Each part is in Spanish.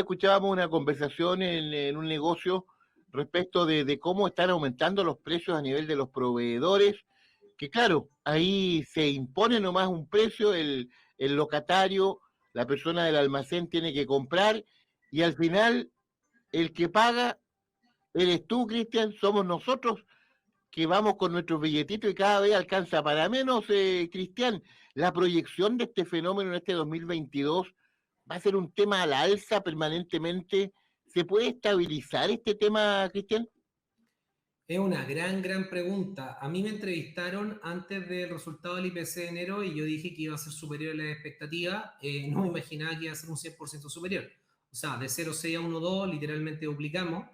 escuchábamos una conversación en un negocio respecto de cómo están aumentando los precios a nivel de los proveedores, que claro, ahí se impone nomás un precio, el locatario, la persona del almacén tiene que comprar y al final el que paga eres tú, Cristian, somos nosotros que vamos con nuestros billetitos y cada vez alcanza para menos, Cristian. La proyección de este fenómeno en este 2022 va a ser un tema a la alza permanentemente. ¿Se puede estabilizar este tema, Cristian? Es una gran pregunta. A mí me entrevistaron antes del resultado del IPC de enero y yo dije que iba a ser superior a la expectativa. No me imaginaba que iba a ser un 100% superior. O sea, de 0,6 a 1,2 literalmente duplicamos.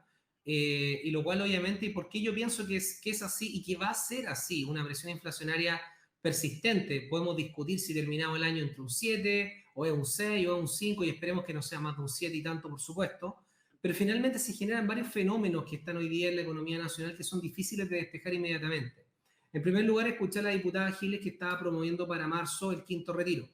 Y lo cual obviamente, ¿y por qué yo pienso que es así y que va a ser así? Una presión inflacionaria persistente. Podemos discutir si terminamos el año entre un 7 o es un 6 o es un 5 y esperemos que no sea más de un 7 y tanto, por supuesto, pero finalmente se generan varios fenómenos que están hoy día en la economía nacional que son difíciles de despejar inmediatamente. En primer lugar, escuché a la diputada Giles que estaba promoviendo para marzo el quinto retiro.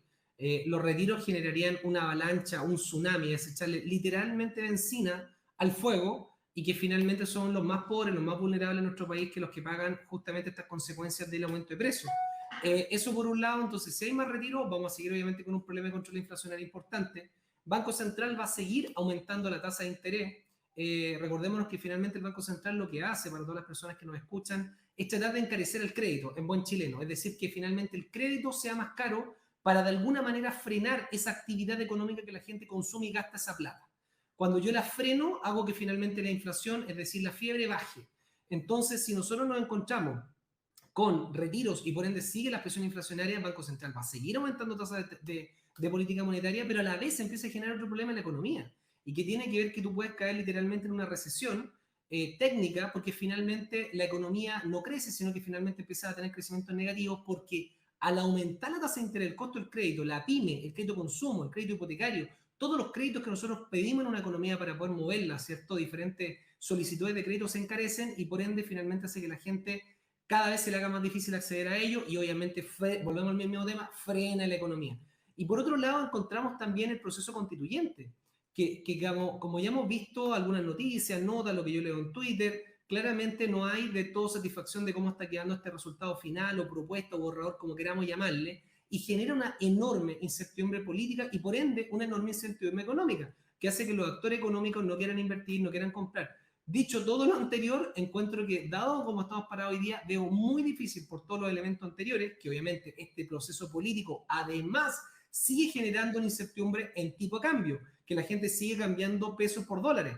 Los retiros generarían una avalancha, un tsunami, es echarle literalmente benzina al fuego y que finalmente son los más pobres, los más vulnerables en nuestro país que los que pagan justamente estas consecuencias del aumento de precios. Eso por un lado, entonces si hay más retiros, vamos a seguir obviamente con un problema de control inflacionario importante. Banco Central va a seguir aumentando la tasa de interés. Recordémonos que finalmente el Banco Central lo que hace, para todas las personas que nos escuchan, es tratar de encarecer el crédito en buen chileno. Es decir, que finalmente el crédito sea más caro para de alguna manera frenar esa actividad económica que la gente consume y gasta esa plata. Cuando yo la freno, hago que finalmente la inflación, es decir, la fiebre, baje. Entonces, si nosotros nos encontramos con retiros y por ende sigue la presión inflacionaria, el Banco Central va a seguir aumentando tasas de política monetaria, pero a la vez empieza a generar otro problema en la economía y que tiene que ver que tú puedes caer literalmente en una recesión técnica porque finalmente la economía no crece, sino que finalmente empieza a tener crecimientos negativos porque al aumentar la tasa de interés, el costo del crédito, la pyme, el crédito consumo, el crédito hipotecario, todos los créditos que nosotros pedimos en una economía para poder moverla, ¿cierto? Diferentes solicitudes de crédito se encarecen y por ende finalmente hace que la gente cada vez se le haga más difícil acceder a ello y obviamente, volvemos al mismo tema, frena la economía. Y por otro lado encontramos también el proceso constituyente, que como ya hemos visto algunas noticias, notas, lo que yo leo en Twitter, claramente no hay de todo satisfacción de cómo está quedando este resultado final o propuesta o borrador, como queramos llamarle, y genera una enorme incertidumbre política y por ende una enorme incertidumbre económica, que hace que los actores económicos no quieran invertir, no quieran comprar. Dicho todo lo anterior, encuentro que, dado como estamos parados hoy día, veo muy difícil por todos los elementos anteriores, que obviamente este proceso político además sigue generando una incertidumbre en tipo de cambio, que la gente sigue cambiando pesos por dólares.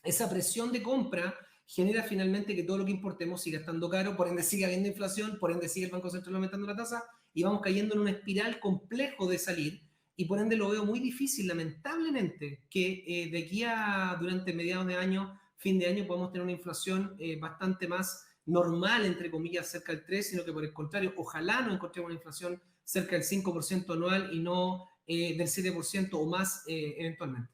Esa presión de compra genera finalmente que todo lo que importemos siga estando caro, por ende sigue habiendo inflación, por ende sigue el Banco Central aumentando la tasa y vamos cayendo en una espiral complejo de salir y por ende lo veo muy difícil, lamentablemente, que de aquí a durante mediados de año, fin de año, podemos tener una inflación bastante más normal, entre comillas, cerca del 3, sino que por el contrario, ojalá no encontremos una inflación cerca del 5% anual y no del 7% o más eventualmente.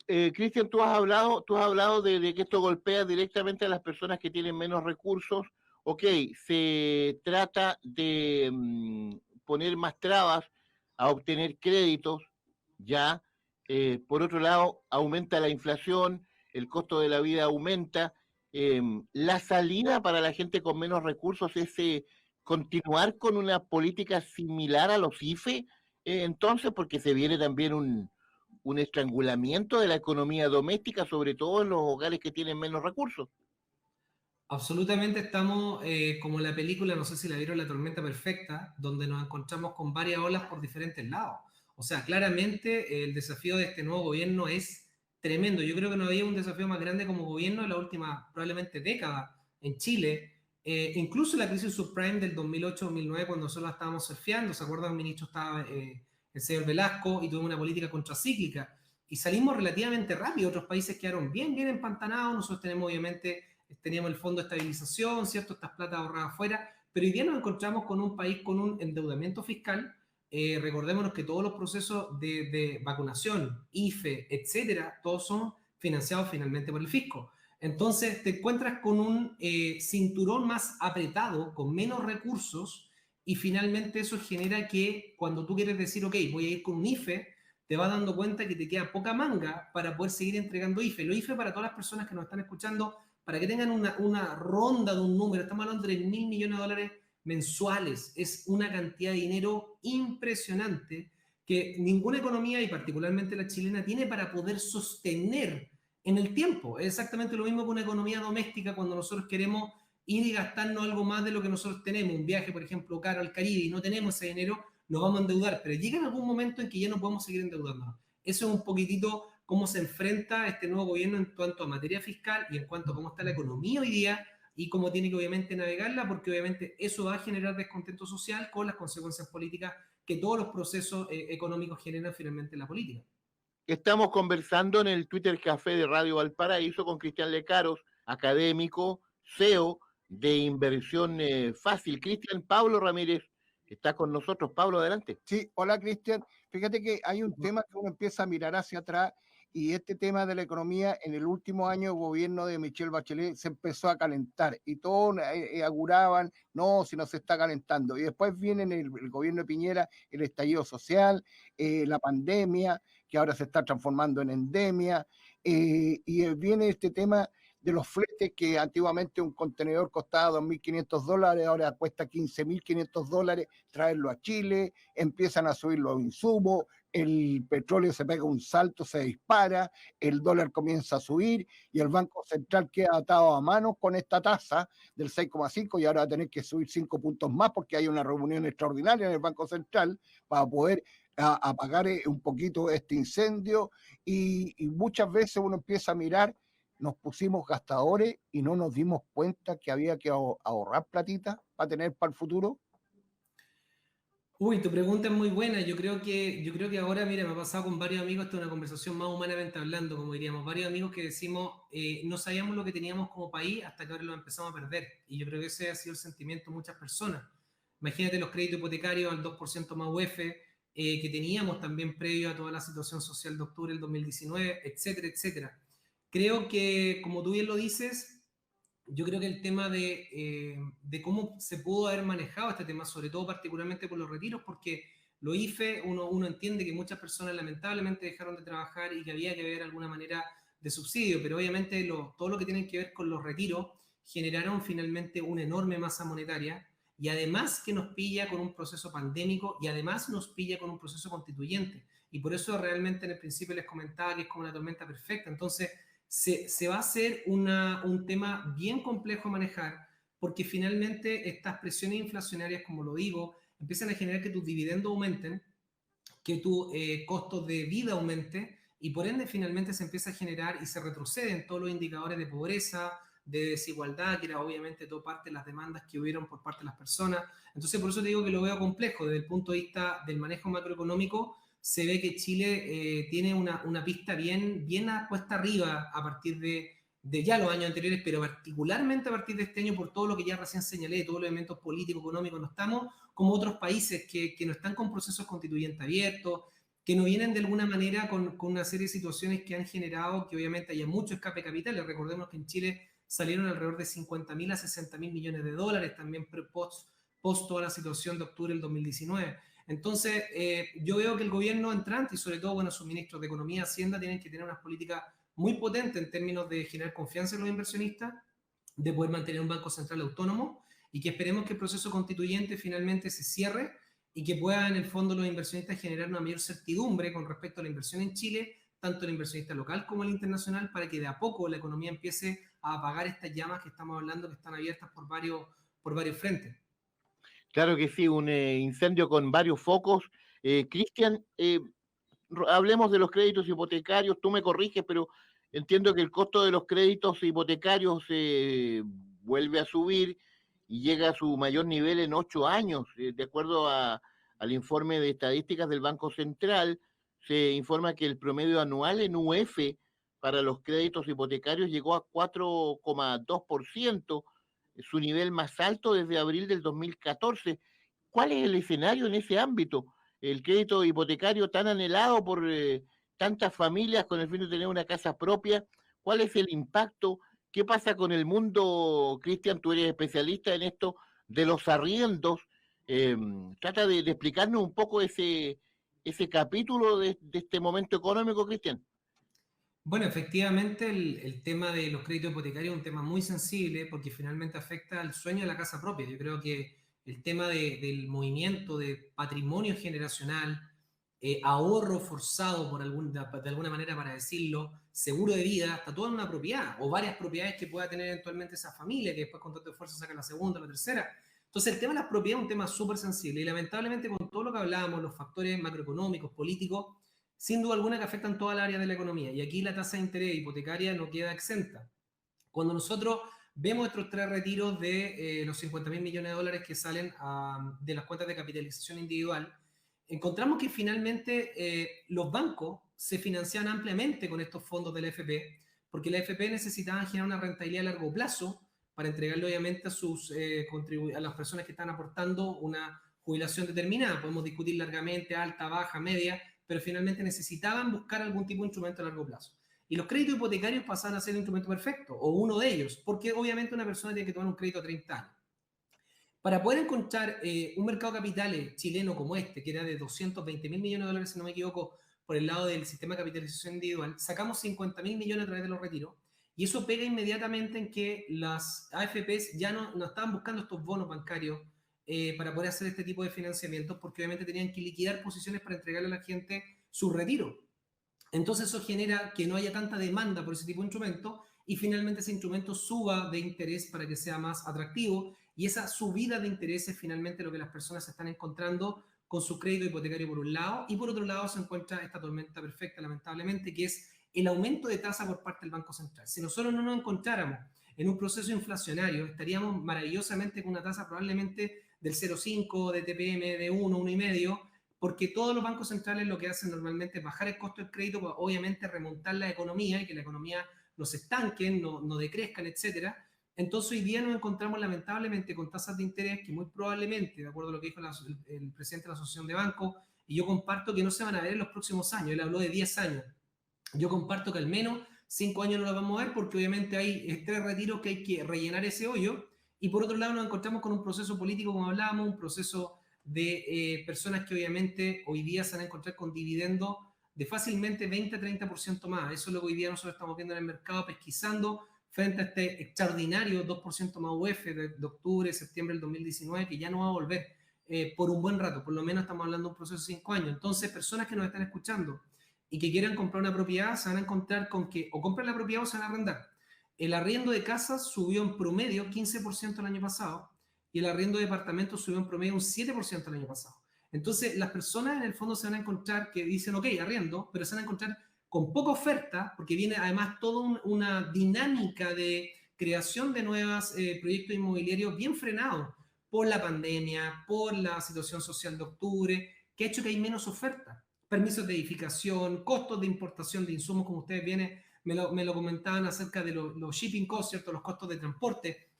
Cristian, tú has hablado de que esto golpea directamente a las personas que tienen menos recursos. Ok, se trata de poner más trabas a obtener créditos, ya. Por otro lado, aumenta la inflación, el costo de la vida aumenta. La salida para la gente con menos recursos es continuar con una política similar a los IFE, entonces, porque se viene también un estrangulamiento de la economía doméstica, sobre todo en los hogares que tienen menos recursos. Absolutamente estamos como la película, no sé si la vieron, La Tormenta Perfecta, donde nos encontramos con varias olas por diferentes lados. O sea, claramente el desafío de este nuevo gobierno es tremendo. Yo creo que no había un desafío más grande como gobierno en la última probablemente década en Chile. Incluso la crisis subprime del 2008-2009, cuando solo estábamos surfeando, ¿se acuerdan? El ministro estaba el señor Velasco y tuvimos una política contracíclica. Y salimos relativamente rápido. Otros países quedaron bien empantanados. Nosotros tenemos obviamente teníamos el fondo de estabilización, ¿cierto? Estas plata ahorradas afuera, pero hoy día nos encontramos con un país con un endeudamiento fiscal. Recordémonos que todos los procesos de vacunación, IFE, etcétera, todos son financiados finalmente por el fisco. Entonces te encuentras con un cinturón más apretado, con menos recursos, y finalmente eso genera que cuando tú quieres decir, ok, voy a ir con un IFE, te vas dando cuenta que te queda poca manga para poder seguir entregando IFE. Lo IFE para todas las personas que nos están escuchando, para que tengan una ronda de un número, estamos hablando de 1.000 millones de dólares mensuales. Es una cantidad de dinero impresionante que ninguna economía, y particularmente la chilena, tiene para poder sostener en el tiempo. Es exactamente lo mismo que una economía doméstica cuando nosotros queremos ir y gastarnos algo más de lo que nosotros tenemos. Un viaje, por ejemplo, caro al Caribe y no tenemos ese dinero, nos vamos a endeudar, pero llega en algún momento en que ya no podemos seguir endeudándonos. Eso es un poquitito cómo se enfrenta este nuevo gobierno en cuanto a materia fiscal y en cuanto a cómo está la economía hoy día y cómo tiene que obviamente navegarla, porque obviamente eso va a generar descontento social con las consecuencias políticas que todos los procesos económicos generan finalmente en la política. Estamos conversando en el Twitter Café de Radio Valparaíso con Cristian Lecaros, académico, CEO de Inversión Fácil. Cristian, Pablo Ramírez está con nosotros. Pablo, adelante. Sí, hola Cristian. Fíjate que hay un tema que uno empieza a mirar hacia atrás y este tema de la economía en el último año de gobierno de Michelle Bachelet se empezó a calentar y todos auguraban, no, si no se está calentando. Y después viene el gobierno de Piñera, el estallido social, la pandemia, que ahora se está transformando en endemia, y viene este tema de los fletes, que antiguamente un contenedor costaba $2.500, ahora cuesta $15.500 traerlo a Chile, empiezan a subir los insumos, el petróleo se pega un salto, se dispara, el dólar comienza a subir y el Banco Central queda atado a manos con esta tasa del 6,5 y ahora va a tener que subir 5 puntos más porque hay una reunión extraordinaria en el Banco Central para poder apagar un poquito este incendio y muchas veces uno empieza a mirar, nos pusimos gastadores y no nos dimos cuenta que había que ahorrar platita para tener para el futuro. Uy, tu pregunta es muy buena. Yo creo que ahora, mira, me ha pasado con varios amigos, esta es una conversación más humanamente hablando, como diríamos, varios amigos que decimos, no sabíamos lo que teníamos como país hasta que ahora lo empezamos a perder. Y yo creo que ese ha sido el sentimiento de muchas personas. Imagínate los créditos hipotecarios al 2% más UF, que teníamos también previo a toda la situación social de octubre del 2019, etcétera, etcétera. Creo que, como tú bien lo dices, yo creo que el tema de cómo se pudo haber manejado este tema, sobre todo particularmente por los retiros, porque los IFE, uno entiende que muchas personas lamentablemente dejaron de trabajar y que había que ver alguna manera de subsidio, pero obviamente todo lo que tiene que ver con los retiros generaron finalmente una enorme masa monetaria y además que nos pilla con un proceso pandémico y además nos pilla con un proceso constituyente. Y por eso realmente en el principio les comentaba que es como una tormenta perfecta. Entonces, se va a hacer un tema bien complejo a manejar porque finalmente estas presiones inflacionarias, como lo digo, empiezan a generar que tus dividendos aumenten, que tu costos de vida aumente y por ende finalmente se empieza a generar y se retroceden todos los indicadores de pobreza, de desigualdad, que era obviamente todo parte de las demandas que hubieron por parte de las personas. Entonces por eso te digo que lo veo complejo desde el punto de vista del manejo macroeconómico. Se ve que Chile tiene una pista bien puesta arriba a partir de ya los años anteriores, pero particularmente a partir de este año por todo lo que ya recién señalé, todos los elementos políticos, económicos, no estamos como otros países que no están con procesos constituyentes abiertos, que no vienen de alguna manera con una serie de situaciones que han generado que obviamente haya mucho escape de capitales. Recordemos que en Chile salieron alrededor de 50.000 a 60.000 millones de dólares también post toda la situación de octubre del 2019. Entonces, yo veo que el gobierno entrante y sobre todo, bueno, sus ministros de Economía y Hacienda tienen que tener unas políticas muy potentes en términos de generar confianza en los inversionistas, de poder mantener un banco central autónomo y que esperemos que el proceso constituyente finalmente se cierre y que puedan en el fondo los inversionistas generar una mayor certidumbre con respecto a la inversión en Chile, tanto el inversionista local como el internacional, para que de a poco la economía empiece a apagar estas llamas que estamos hablando que están abiertas por varios frentes. Claro que sí, un incendio con varios focos. Cristian, hablemos de los créditos hipotecarios, tú me corriges, pero entiendo que el costo de los créditos hipotecarios vuelve a subir y llega a su mayor nivel en 8 años. De acuerdo al informe de estadísticas del Banco Central, se informa que el promedio anual en UF para los créditos hipotecarios llegó a 4,2%, su nivel más alto desde abril del 2014. ¿Cuál es el escenario en ese ámbito? El crédito hipotecario tan anhelado por tantas familias con el fin de tener una casa propia. ¿Cuál es el impacto? ¿Qué pasa con el mundo, Cristian? Tú eres especialista en esto de los arriendos. Trata de explicarnos un poco ese ese capítulo de este momento económico, Cristian? Bueno, efectivamente el tema de los créditos hipotecarios es un tema muy sensible porque finalmente afecta al sueño de la casa propia. Yo creo que el tema del movimiento de patrimonio generacional, ahorro forzado de alguna manera para decirlo, seguro de vida, está todo en una propiedad o varias propiedades que pueda tener eventualmente esa familia que después con tanto esfuerzo saca la segunda, la tercera. Entonces el tema de las propiedades es un tema súper sensible y lamentablemente con todo lo que hablábamos, los factores macroeconómicos, políticos, sin duda alguna que afectan toda el área de la economía. Y aquí la tasa de interés hipotecaria no queda exenta. Cuando nosotros vemos estos 3 retiros de los 50.000 millones de dólares que salen de las cuentas de capitalización individual, encontramos que finalmente los bancos se financian ampliamente con estos fondos de la AFP, porque la AFP necesitaban generar una rentabilidad a largo plazo para entregarle obviamente a las personas que están aportando una jubilación determinada. Podemos discutir largamente, alta, baja, media, pero finalmente necesitaban buscar algún tipo de instrumento a largo plazo. Y los créditos hipotecarios pasaban a ser el instrumento perfecto, o uno de ellos, porque obviamente una persona tiene que tomar un crédito a 30 años. Para poder encontrar un mercado de capitales chileno como este, que era de 220.000 millones de dólares, si no me equivoco, por el lado del sistema de capitalización individual, sacamos 50.000 millones a través de los retiros, y eso pega inmediatamente en que las AFPs ya no estaban buscando estos bonos bancarios para poder hacer este tipo de financiamientos, porque obviamente tenían que liquidar posiciones para entregarle a la gente su retiro. Entonces eso genera que no haya tanta demanda por ese tipo de instrumento y finalmente ese instrumento suba de interés para que sea más atractivo, y esa subida de interés es finalmente lo que las personas están encontrando con su crédito hipotecario por un lado, y por otro lado se encuentra esta tormenta perfecta, lamentablemente, que es el aumento de tasa por parte del Banco Central. Si nosotros no nos encontráramos en un proceso inflacionario, estaríamos maravillosamente con una tasa probablemente del 0,5, de TPM, de 1, 1,5, porque todos los bancos centrales lo que hacen normalmente es bajar el costo del crédito, pues obviamente remontar la economía y que la economía no se estanque, no decrezcan, etcétera. Entonces hoy día nos encontramos lamentablemente con tasas de interés que muy probablemente, de acuerdo a lo que dijo el presidente de la Asociación de Bancos, y yo comparto que no se van a ver en los próximos años, él habló de 10 años, yo comparto que al menos 5 años no lo vamos a ver porque obviamente hay 3 retiros que hay que rellenar ese hoyo, y por otro lado nos encontramos con un proceso político, como hablábamos, un proceso de personas que obviamente hoy día se van a encontrar con dividendos de fácilmente 20-30% más. Eso es lo que hoy día nosotros estamos viendo en el mercado, pesquisando frente a este extraordinario 2% más UF de octubre, septiembre del 2019, que ya no va a volver por un buen rato. Por lo menos estamos hablando de un proceso de 5 años. Entonces, personas que nos están escuchando y que quieran comprar una propiedad, se van a encontrar con que o compran la propiedad o se van a arrendar. El arriendo de casas subió en promedio 15% el año pasado, y el arriendo de departamentos subió en promedio un 7% el año pasado. Entonces, las personas en el fondo se van a encontrar que dicen, ok, arriendo, pero se van a encontrar con poca oferta, porque viene además toda una dinámica de creación de nuevos proyectos inmobiliarios bien frenados por la pandemia, por la situación social de octubre, que ha hecho que hay menos oferta. Permisos de edificación, costos de importación de insumos, como ustedes me lo comentaban acerca de los shipping costs, ¿cierto? Los costos de transporte.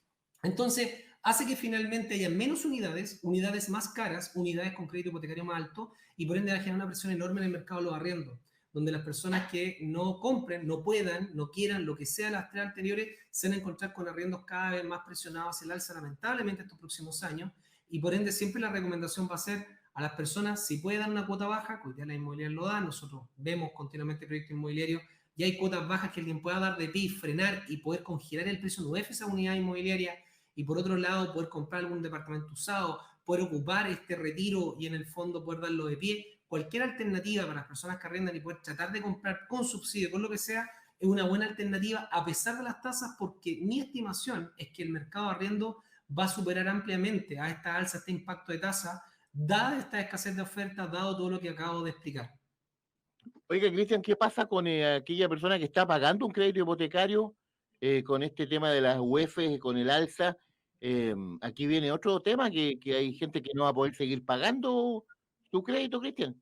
Entonces, hace que finalmente haya menos unidades más caras, unidades con crédito hipotecario más alto, y por ende va a generar una presión enorme en el mercado de los arriendos, donde las personas que no compren, no puedan, no quieran, lo que sea las 3 anteriores, se van a encontrar con arriendos cada vez más presionados hacia el alza, lamentablemente, estos próximos años, y por ende siempre la recomendación va a ser a las personas, si puede dar una cuota baja, que hoy día la inmobiliaria lo da, nosotros vemos continuamente proyectos inmobiliarios, y hay cuotas bajas que alguien pueda dar de pie, frenar y poder congelar el precio de esa unidad inmobiliaria, y por otro lado poder comprar algún departamento usado, poder ocupar este retiro y en el fondo poder darlo de pie. Cualquier alternativa para las personas que arrendan y poder tratar de comprar con subsidio, con lo que sea, es una buena alternativa a pesar de las tasas, porque mi estimación es que el mercado de arriendo va a superar ampliamente a esta alza, este impacto de tasa, dada esta escasez de ofertas, dado todo lo que acabo de explicar. Oiga, Cristian, ¿qué pasa con aquella persona que está pagando un crédito hipotecario con este tema de las UEF, con el alza? Aquí viene otro tema, que hay gente que no va a poder seguir pagando su crédito, Cristian.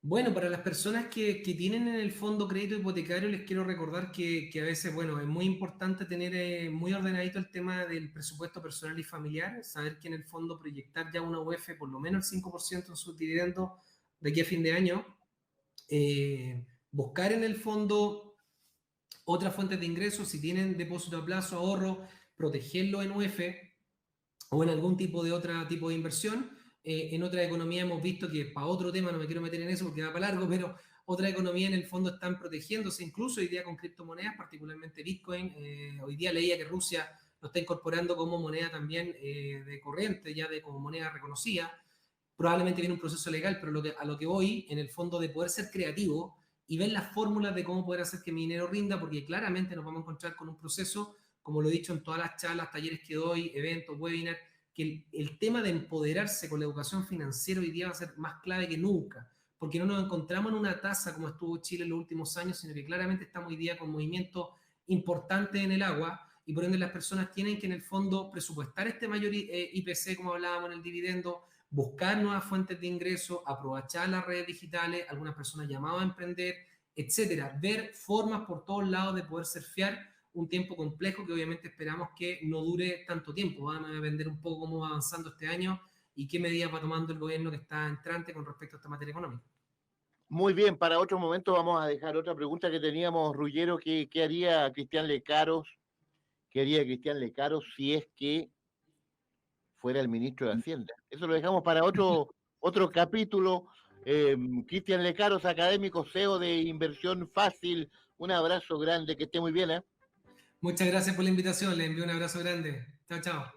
Bueno, para las personas que tienen en el fondo crédito hipotecario, les quiero recordar que a veces, bueno, es muy importante tener muy ordenadito el tema del presupuesto personal y familiar, saber que en el fondo proyectar ya una UEF por lo menos el 5% en sus dividendos de aquí a fin de año, buscar en el fondo otras fuentes de ingresos, si tienen depósito a plazo, ahorro, protegerlo en UEF o en algún tipo de otro tipo de inversión, en otra economía hemos visto que, para otro tema, no me quiero meter en eso porque va para largo, pero otra economía en el fondo están protegiéndose, incluso hoy día con criptomonedas, particularmente Bitcoin. Hoy día leía que Rusia lo está incorporando como moneda también de corriente, ya como moneda reconocida. Probablemente viene un proceso legal, pero a lo que voy, en el fondo, de poder ser creativo y ver las fórmulas de cómo poder hacer que mi dinero rinda, porque claramente nos vamos a encontrar con un proceso, como lo he dicho en todas las charlas, talleres que doy, eventos, webinars, que el tema de empoderarse con la educación financiera hoy día va a ser más clave que nunca, porque no nos encontramos en una tasa como estuvo Chile en los últimos años, sino que claramente estamos hoy día con movimientos importantes en el agua, y por ende las personas tienen que en el fondo presupuestar este mayor IPC, como hablábamos en el dividendo, buscar nuevas fuentes de ingreso, aprovechar las redes digitales, algunas personas llamadas a emprender, etcétera. Ver formas por todos lados de poder surfear un tiempo complejo que obviamente esperamos que no dure tanto tiempo. Vamos a depender un poco cómo va avanzando este año y qué medidas va tomando el gobierno que está entrante con respecto a esta materia económica. Muy bien, para otro momento vamos a dejar otra pregunta que teníamos, Ruggiero. ¿Qué haría Cristian Lecaros? ¿Qué haría Cristian Lecaros si es que fuera el ministro de Hacienda? Eso lo dejamos para otro capítulo. Cristian Lecaros, académico, CEO de Inversión Fácil. Un abrazo grande, que esté muy bien, ¿eh? Muchas gracias por la invitación, les envío un abrazo grande. Chao, chao.